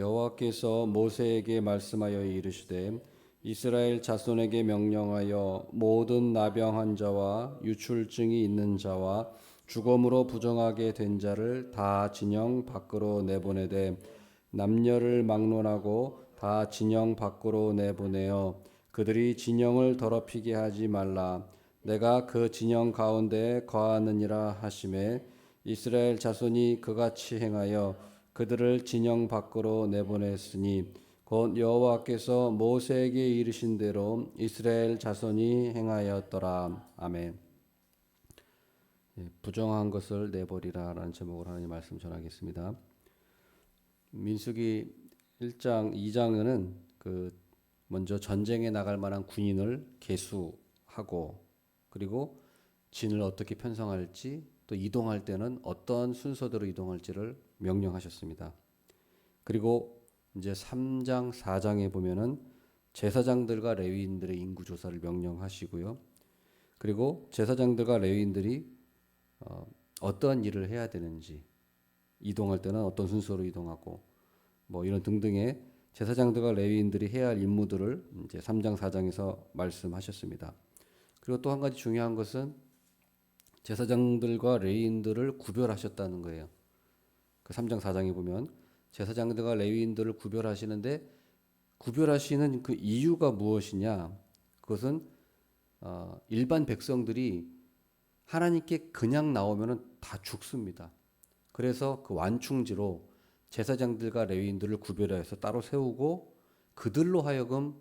여호와께서 모세에게 말씀하여 이르시되 이스라엘 자손에게 명령하여 모든 나병한 자와 유출증이 있는 자와 죽음으로 부정하게 된 자를 다 진영 밖으로 내보내되 남녀를 막론하고 다 진영 밖으로 내보내어 그들이 진영을 더럽히게 하지 말라. 내가 그 진영 가운데에 거하느니라 하시매 이스라엘 자손이 그같이 행하여 그들을 진영 밖으로 내보냈으니 곧 여호와께서 모세에게 이르신 대로 이스라엘 자손이 행하였더라. 아멘. 부정한 것을 내버리라라는 제목으로 하나님 말씀 전하겠습니다. 민수기 1장, 2장에는 먼저 전쟁에 나갈 만한 군인을 계수하고 그리고 진을 어떻게 편성할지 또 이동할 때는 어떤 순서대로 이동할지를 명령하셨습니다. 그리고 이제 3장, 4장에 보면은 제사장들과 레위인들의 인구 조사를 명령하시고요. 그리고 제사장들과 레위인들이 어떤 일을 해야 되는지, 이동할 때는 어떤 순서로 이동하고 뭐 이런 등등의 제사장들과 레위인들이 해야 할 임무들을 이제 3장, 4장에서 말씀하셨습니다. 그리고 또 한 가지 중요한 것은 제사장들과 레위인들을 구별하셨다는 거예요. 그 3장, 4장에 보면 제사장들과 레위인들을 구별하시는데 구별하시는 그 이유가 무엇이냐? 그것은 일반 백성들이 하나님께 그냥 나오면은 다 죽습니다. 그래서 그 완충지로 제사장들과 레위인들을 구별해서 따로 세우고 그들로 하여금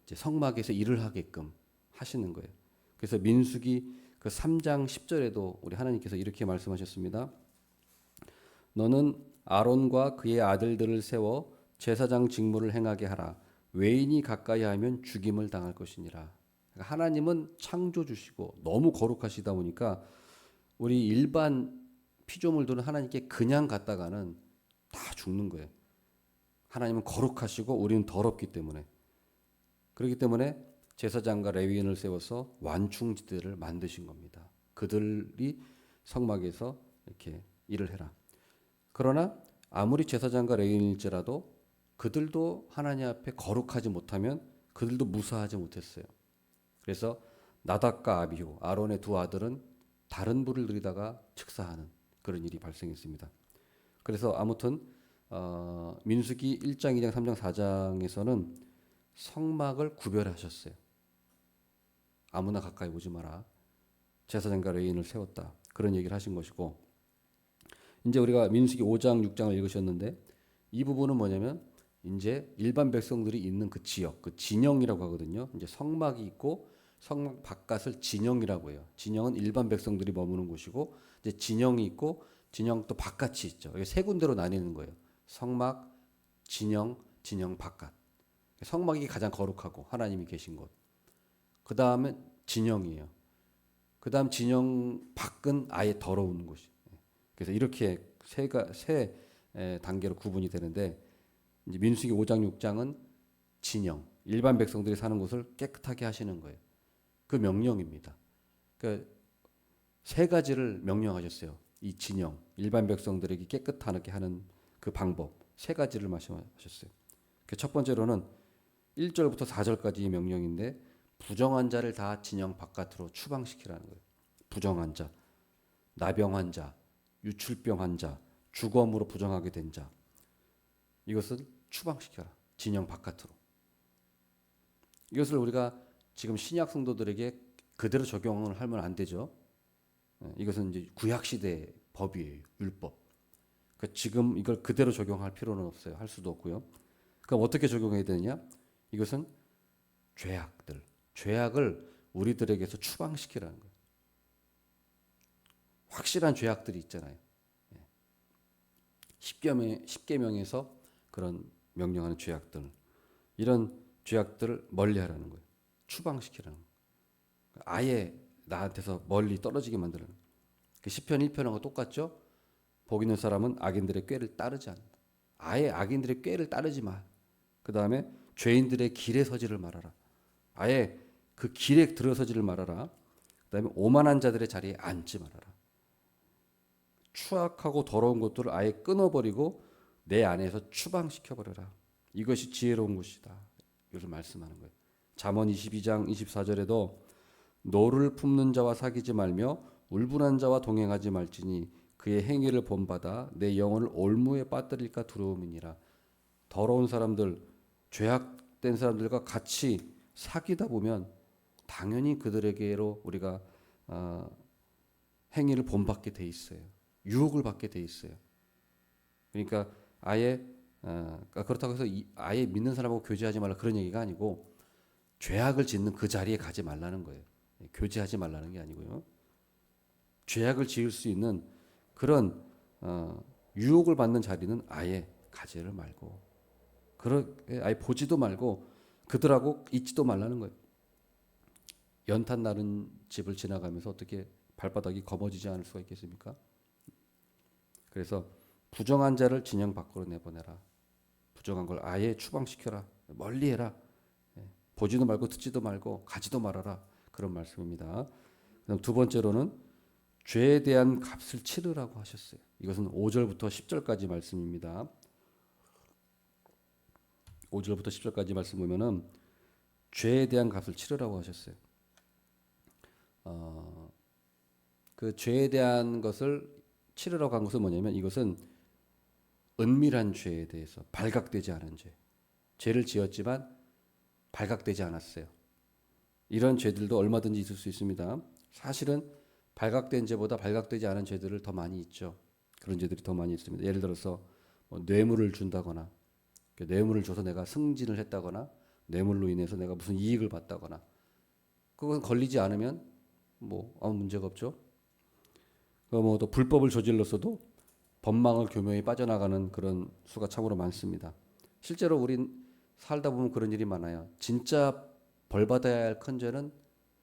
이제 성막에서 일을 하게끔 하시는 거예요. 그래서 민수기 그 3장 10절에도 우리 하나님께서 이렇게 말씀하셨습니다. 너는 아론과 그의 아들들을 세워 제사장 직무를 행하게 하라. 외인이 가까이 하면 죽임을 당할 것이니라. 그러니까 하나님은 창조주시고 너무 거룩하시다 보니까 우리 일반 피조물들은 하나님께 그냥 갔다가는 다 죽는 거예요. 하나님은 거룩하시고 우리는 더럽기 때문에. 그렇기 때문에 제사장과 레위인을 세워서 완충지대를 만드신 겁니다. 그들이 성막에서 이렇게 일을 해라. 그러나 아무리 제사장과 레위인일지라도 그들도 하나님 앞에 거룩하지 못하면 그들도 무사하지 못했어요. 그래서 나답과 아비후, 아론의 두 아들은 다른 불을 들이다가 즉사하는 그런 일이 발생했습니다. 그래서 아무튼 민수기 1장, 2장, 3장, 4장에서는 성막을 구별하셨어요. 아무나 가까이 오지 마라. 제사장과 레위인을 세웠다. 그런 얘기를 하신 것이고 이제 우리가 민수기 5장, 6장을 읽으셨는데 이 부분은 뭐냐면 이제 일반 백성들이 있는 그 지역, 그 진영이라고 하거든요. 이제 성막이 있고 성막 바깥을 진영이라고 해요. 진영은 일반 백성들이 머무는 곳이고 이제 진영이 있고 진영 또 바깥이 있죠. 이게 세 군데로 나뉘는 거예요. 성막, 진영, 진영 바깥. 성막이 가장 거룩하고 하나님이 계신 곳. 그 다음에 진영이에요. 그 다음 진영 밖은 아예 더러운 곳이. 그래서 이렇게 세 단계로 구분이 되는데 이제 민수기 5장, 6장은 진영, 일반 백성들이 사는 곳을 깨끗하게 하시는 거예요. 그 명령입니다. 그러니까 세 가지를 명령하셨어요. 이 진영, 일반 백성들에게 깨끗하게 하는 그 방법 세 가지를 말씀하셨어요. 첫 번째로는 1절부터 4절까지 명령인데 부정한 자를 다 진영 바깥으로 추방시키라는 거예요. 부정한 자, 나병한 자, 유출병한 자, 주검으로 부정하게 된 자. 이것을 추방시켜라. 진영 바깥으로. 이것을 우리가 지금 신약 성도들에게 그대로 적용을 하면 안 되죠. 이것은 이제 구약 시대의 법이에요. 율법. 그러니까 지금 이걸 그대로 적용할 필요는 없어요. 할 수도 없고요. 그럼 어떻게 적용해야 되느냐? 이것은 죄악을 우리들에게서 추방시키라는 거예요. 확실한 죄악들이 있잖아요. 십계명에서 그런 명령하는 죄악들, 이런 죄악들을 멀리하라는 거예요. 추방시키라는 거예요. 아예 나한테서 멀리 떨어지게 만드는 거예요. 시편 1편하고 똑같죠? 복 있는 사람은 악인들의 꾀를 따르지 않는다. 아예 악인들의 꾀를 따르지 마. 그 다음에 죄인들의 길에 서지를 말아라. 아예 그 길에 들어서지를 말아라. 그 다음에 오만한 자들의 자리에 앉지 말아라. 추악하고 더러운 것들을 아예 끊어버리고 내 안에서 추방시켜 버려라. 이것이 지혜로운 것이다. 이것을 말씀하는 거예요. 잠언 22장 24절에도 노를 품는 자와 사귀지 말며 울분한 자와 동행하지 말지니 그의 행위를 본받아 내 영혼을 올무에 빠뜨릴까 두려움이니라. 더러운 사람들, 죄악된 사람들과 같이 사귀다 보면 당연히 그들에게로 우리가 행위를 본받게 돼 있어요. 유혹을 받게 돼 있어요. 그러니까 아예 그렇다고 해서 아예 믿는 사람하고 교제하지 말라 그런 얘기가 아니고 죄악을 짓는 그 자리에 가지 말라는 거예요. 교제하지 말라는 게 아니고요. 죄악을 지을 수 있는 그런 유혹을 받는 자리는 아예 가지를 말고 그렇게 아예 보지도 말고 그들하고 있지도 말라는 거예요. 연탄 나는 집을 지나가면서 어떻게 발바닥이 검어지지 않을 수가 있겠습니까? 그래서 부정한 자를 진영 밖으로 내보내라. 부정한 걸 아예 추방시켜라. 멀리해라. 보지도 말고 듣지도 말고 가지도 말아라. 그런 말씀입니다. 그다음 두 번째로는 죄에 대한 값을 치르라고 하셨어요. 이것은 5절부터 10절까지 말씀입니다. 5절부터 10절까지 말씀 보면은 죄에 대한 값을 치르라고 하셨어요. 그 죄에 대한 것을 치르라고 한 것은 뭐냐면 이것은 은밀한 죄에 대해서 발각되지 않은 죄. 죄를 지었지만 발각되지 않았어요. 이런 죄들도 얼마든지 있을 수 있습니다. 사실은 발각된 죄보다 발각되지 않은 죄들을 더 많이 있죠. 그런 죄들이 더 많이 있습니다. 예를 들어서 뭐 뇌물을 준다거나 뇌물을 줘서 내가 승진을 했다거나 뇌물로 인해서 내가 무슨 이익을 받다거나 그건 걸리지 않으면 뭐 아무 문제가 없죠. 뭐 또 불법을 저질렀어도 법망을 교묘히 빠져나가는 그런 수가 참으로 많습니다. 실제로 우린 살다 보면 그런 일이 많아요. 진짜 벌 받아야 할 큰 죄는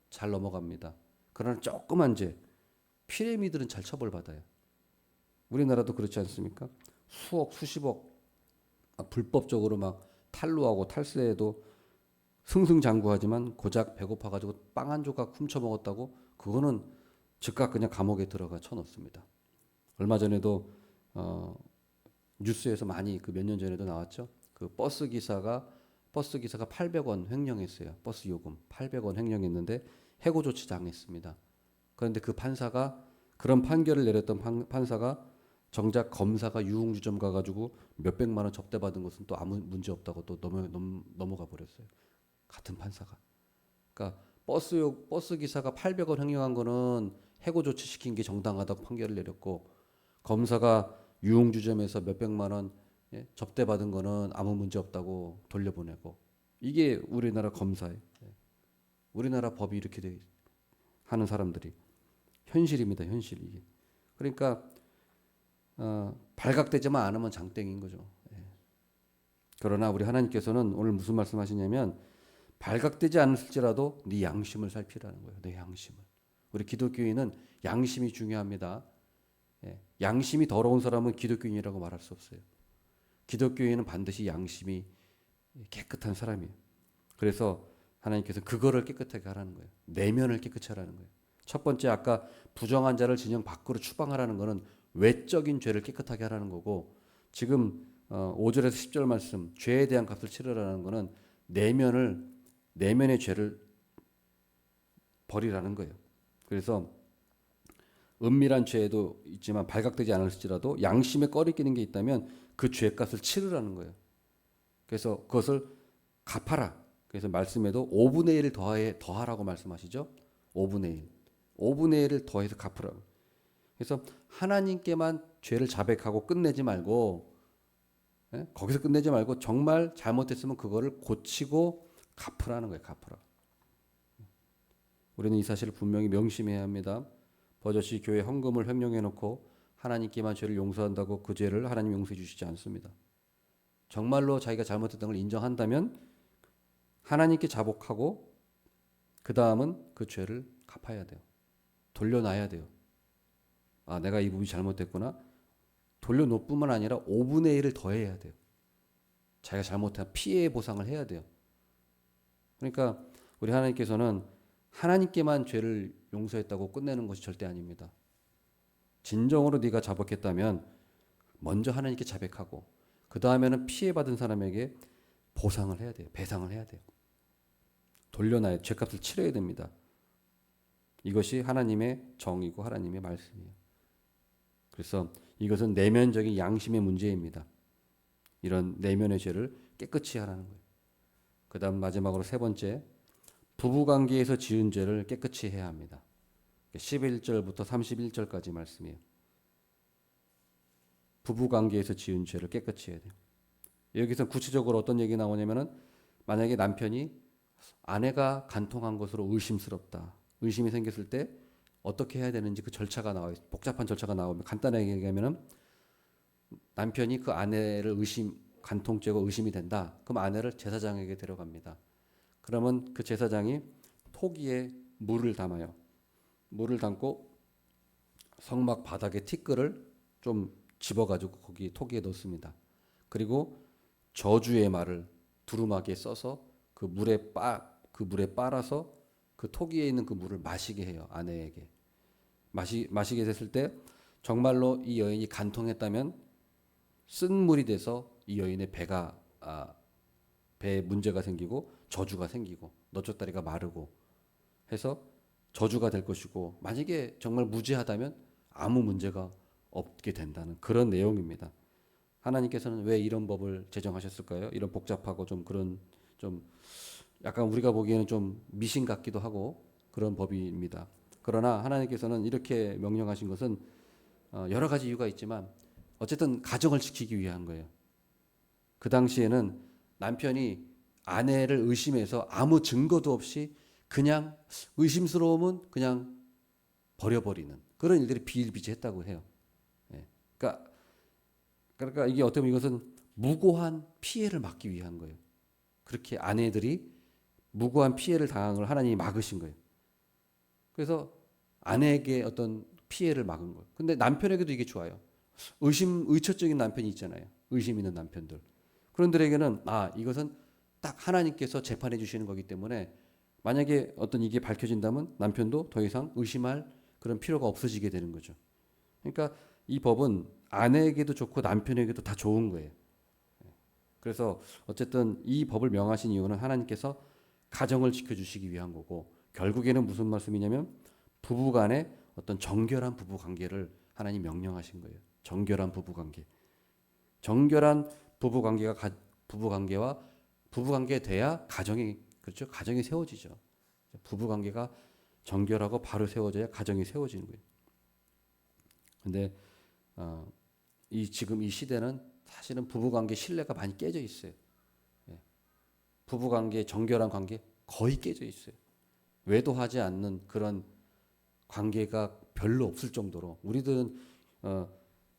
잘 넘어갑니다. 그러나 조그만 죄, 피레미들은 잘 처벌받아요. 우리나라도 그렇지 않습니까? 수억, 수십억 불법적으로 막 탈루하고 탈세해도 승승장구하지만 고작 배고파가지고 빵 한 조각 훔쳐 먹었다고 그거는 즉각 그냥 감옥에 들어가 쳐넣습니다. 얼마 전에도 뉴스에서 많이 그 몇 년 전에도 나왔죠. 그 버스 기사가 800원 횡령했어요. 버스 요금 800원 횡령했는데 해고 조치 당했습니다. 그런데 그 판사가 그런 판결을 내렸던 판사가 정작 검사가 유흥주점 가가지고 몇백만 원 접대받은 것은 또 아무 문제 없다고 또 넘어가 버렸어요. 같은 판사가. 그러니까 버스 기사가 800원 횡령한 거는 해고 조치 시킨 게 정당하다고 판결을 내렸고 검사가 유흥주점에서 몇백만 원 접대받은 거는 아무 문제 없다고 돌려보내고 이게 우리나라 검사예요. 우리나라 법이 이렇게 하는 사람들이 현실입니다. 현실 이게. 그러니까 발각되지만 않으면 장땡인 거죠. 그러나 우리 하나님께서는 오늘 무슨 말씀하시냐면 발각되지 않을지라도 네 양심을 살피라는 거예요. 내 양심을. 우리 기독교인은 양심이 중요합니다. 양심이 더러운 사람은 기독교인이라고 말할 수 없어요. 기독교인은 반드시 양심이 깨끗한 사람이에요. 그래서 하나님께서 그거를 깨끗하게 하라는 거예요. 내면을 깨끗이 하라는 거예요. 첫 번째 아까 부정한 자를 진영 밖으로 추방하라는 거는 외적인 죄를 깨끗하게 하라는 거고 지금 5절에서 10절 말씀 죄에 대한 값을 치르라는 거는 내면의 죄를 버리라는 거예요. 그래서 은밀한 죄도 있지만 발각되지 않을지라도 양심에 꺼리 끼는 게 있다면 그 죄값을 치르라는 거예요. 그래서 그것을 갚아라. 그래서 말씀에도 5분의 1을 더하라고 말씀하시죠. 5분의 1. 5분의 1을 더해서 갚으라고. 그래서 하나님께만 죄를 자백하고 끝내지 말고 거기서 끝내지 말고 정말 잘못했으면 그거를 고치고 갚으라는 거예요. 갚으라. 우리는 이 사실을 분명히 명심해야 합니다. 버젓이 교회 헌금을 횡령해 놓고 하나님께만 죄를 용서한다고 그 죄를 하나님 용서해 주시지 않습니다. 정말로 자기가 잘못했던 걸 인정한다면 하나님께 자복하고 그 다음은 그 죄를 갚아야 돼요. 돌려놔야 돼요. 아, 내가 이 부분이 잘못됐구나. 돌려놓을 뿐만 아니라 5분의 1을 더해야 돼요. 자기가 잘못한 피해 보상을 해야 돼요. 그러니까 우리 하나님께서는 하나님께만 죄를 용서했다고 끝내는 것이 절대 아닙니다. 진정으로 네가 자복했다면 먼저 하나님께 자백하고 그 다음에는 피해받은 사람에게 보상을 해야 돼요. 배상을 해야 돼요. 돌려놔야 죄값을 치러야 됩니다. 이것이 하나님의 정이고 하나님의 말씀이에요. 그래서 이것은 내면적인 양심의 문제입니다. 이런 내면의 죄를 깨끗이 하라는 거예요. 그 다음 마지막으로 세 번째, 부부관계에서 지은 죄를 깨끗이 해야 합니다. 11절부터 31절까지 말씀이에요. 부부관계에서 지은 죄를 깨끗이 해야 돼요. 여기서 구체적으로 어떤 얘기 나오냐면은 만약에 남편이 아내가 간통한 것으로 의심스럽다. 의심이 생겼을 때 어떻게 해야 되는지 그 절차가 나와요. 복잡한 절차가 나오면 간단하게 얘기하면은 남편이 그 아내를 간통죄고 의심이 된다. 그럼 아내를 제사장에게 데려갑니다. 그러면 그 제사장이 토기에 물을 담아요. 물을 담고 성막 바닥에 티끌을 좀 집어가지고 거기 토기에 넣습니다. 그리고 저주의 말을 두루마기에 써서 그 물에 빨아서 그 토기에 있는 그 물을 마시게 해요. 아내에게. 마시게 됐을 때 정말로 이 여인이 간통했다면 쓴 물이 돼서 이 여인의 배에 문제가 생기고 저주가 생기고 너쪽다리가 마르고 해서 저주가 될 것이고, 만약에 정말 무죄하다면 아무 문제가 없게 된다는 그런 내용입니다. 하나님께서는 왜 이런 법을 제정하셨을까요? 이런 복잡하고 좀 그런 좀 약간 우리가 보기에는 좀 미신 같기도 하고 그런 법입니다. 그러나 하나님께서는 이렇게 명령하신 것은 여러 가지 이유가 있지만 어쨌든 가정을 지키기 위한 거예요. 그 당시에는 남편이 아내를 의심해서 아무 증거도 없이 그냥 의심스러우면 그냥 버려버리는 그런 일들이 비일비재했다고 해요. 예. 그러니까 이게 어떻게 보면 이것은 무고한 피해를 막기 위한 거예요. 그렇게 아내들이 무고한 피해를 당한 걸 하나님이 막으신 거예요. 그래서 아내에게 어떤 피해를 막은 거예요. 근데 남편에게도 이게 좋아요. 의처적인 남편이 있잖아요. 의심 있는 남편들. 그런들에게는 이것은 딱 하나님께서 재판해 주시는 거기 때문에 만약에 어떤 이게 밝혀진다면 남편도 더 이상 의심할 그런 필요가 없어지게 되는 거죠. 그러니까 이 법은 아내에게도 좋고 남편에게도 다 좋은 거예요. 그래서 어쨌든 이 법을 명하신 이유는 하나님께서 가정을 지켜주시기 위한 거고, 결국에는 무슨 말씀이냐면 부부간의 어떤 정결한 부부관계를 하나님 명령하신 거예요. 정결한 부부관계. 정결한 부부관계가 돼야 가정이 세워지죠. 부부관계가 정결하고 바로 세워져야 가정이 세워지는 거예요. 근데 지금 이 시대는 사실은 부부관계 신뢰가 많이 깨져 있어요. 부부관계 정결한 관계 거의 깨져 있어요. 외도하지 않는 그런 관계가 별로 없을 정도로, 우리들은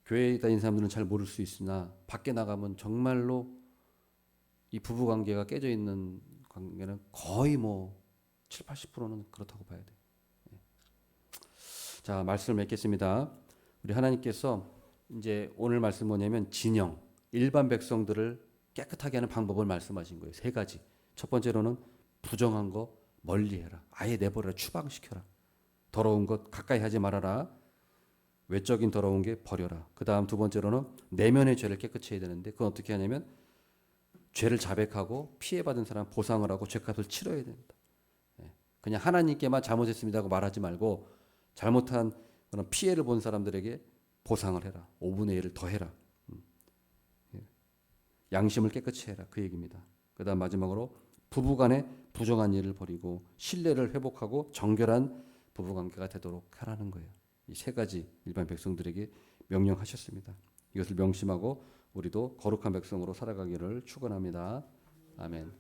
교회에 다니는 사람들은 잘 모를 수 있으나 밖에 나가면 정말로 이 부부관계가 깨져 있는 관계는 거의 7, 80%는 그렇다고 봐야 돼요. 자, 말씀을 맺겠습니다. 우리 하나님께서 이제 오늘 말씀 뭐냐면 진영, 일반 백성들을 깨끗하게 하는 방법을 말씀하신 거예요. 세 가지. 첫 번째로는 부정한 거 멀리해라. 아예 내버려라. 추방시켜라. 더러운 것 가까이 하지 말아라. 외적인 더러운 게 버려라. 그 다음 두 번째로는 내면의 죄를 깨끗이 해야 되는데 그건 어떻게 하냐면 죄를 자백하고 피해받은 사람 보상을 하고 죄값을 치러야 됩니다. 그냥 하나님께만 잘못했습니다고 말하지 말고 잘못한 그런 피해를 본 사람들에게 보상을 해라. 5분의 1을 더 해라. 양심을 깨끗이 해라. 그 얘기입니다. 그 다음 마지막으로 부부간에 부정한 일을 버리고 신뢰를 회복하고 정결한 부부관계가 되도록 하라는 거예요. 이 세 가지 일반 백성들에게 명령하셨습니다. 이것을 명심하고 우리도 거룩한 백성으로 살아가기를 축원합니다. 아멘.